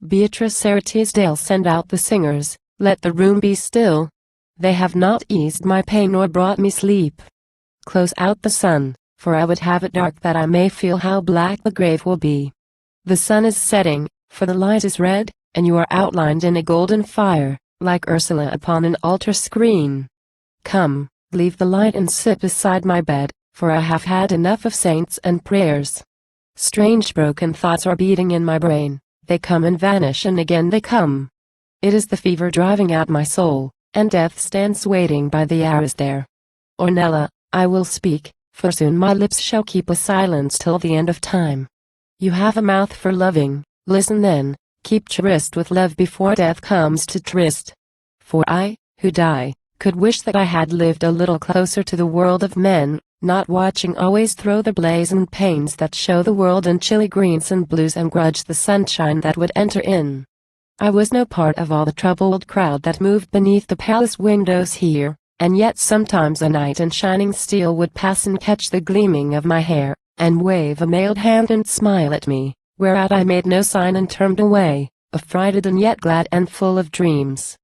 Beatrice, Sara, Teasdale, send out the singers, let the room be still. They have not eased my pain nor brought me sleep. Close out the sun, for I would have it dark that I may feel how black the grave will be. The sun is setting, for the light is red, and you are outlined in a golden fire, like Ursula upon an altar screen. Come, leave the light and sit beside my bed, for I have had enough of saints and prayers. Strange broken thoughts are beating in my brain, they come and vanish and again they come. It is the fever driving out my soul, and death stands waiting by the hours there. Ornella, I will speak, for soon my lips shall keep a silence till the end of time. You have a mouth for loving, listen then, keep tryst with love before death comes to tryst. For I, who die, could wish that I had lived a little closer to the world of men, not watching always through the blazoned panes that show the world in chilly greens and blues and grudge the sunshine that would enter in. I was no part of all the troubled crowd that moved beneath the palace windows here, and yet sometimes a knight in shining steel would pass and catch the gleaming of my hair, and wave a mailed hand and smile at me, whereat I made no sign and turned away, affrighted and yet glad and full of dreams.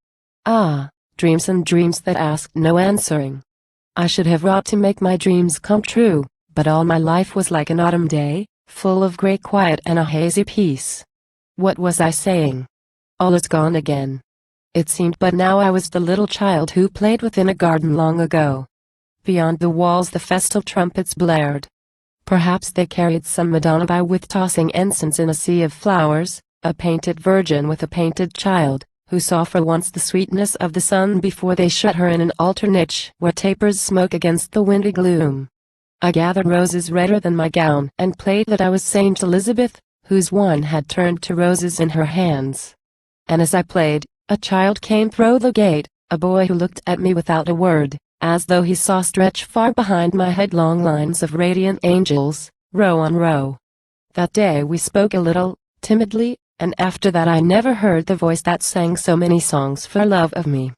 Ah, dreams and dreams that asked no answering. I should have wrought to make my dreams come true, but all my life was like an autumn day, full of great quiet and a hazy peace. What was I saying? All is gone again. It seemed but now I was the little child who played within a garden long ago. Beyond the walls the festal trumpets blared. Perhaps they carried some Madonna by with tossing ensigns in a sea of flowers, a painted virgin with a painted child, who saw for once the sweetness of the sun before they shut her in an altar niche where tapers smoke against the windy gloom. I gathered roses redder than my gown and played that I was Saint Elizabeth, whose wine had turned to roses in her hands. And as I played, a child came through the gate, a boy who looked at me without a word, as though he saw stretch far behind my head long lines of radiant angels, row on row. That day we spoke a little, timidly, and after that I never heard the voice that sang so many songs for love of me.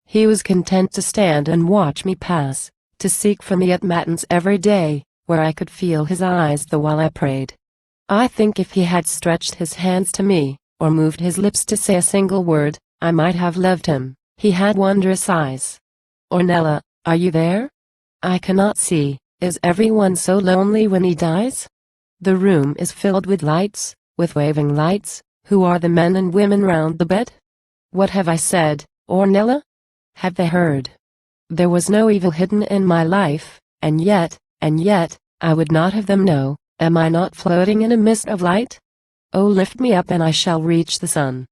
He was content to stand and watch me pass, to seek for me at matins every day, where I could feel his eyes the while I prayed. I think if he had stretched his hands to me, or moved his lips to say a single word, I might have loved him. He had wondrous eyes. Ornella, are you there? I cannot see. Is everyone so lonely when he dies? The room is filled with lights, with waving lights. Who are the men and women round the bed? What have I said, Ornella? Have they heard? There was no evil hidden in my life, and yet, I would not have them know. Am I not floating in a mist of light? Oh, lift me up and I shall reach the sun.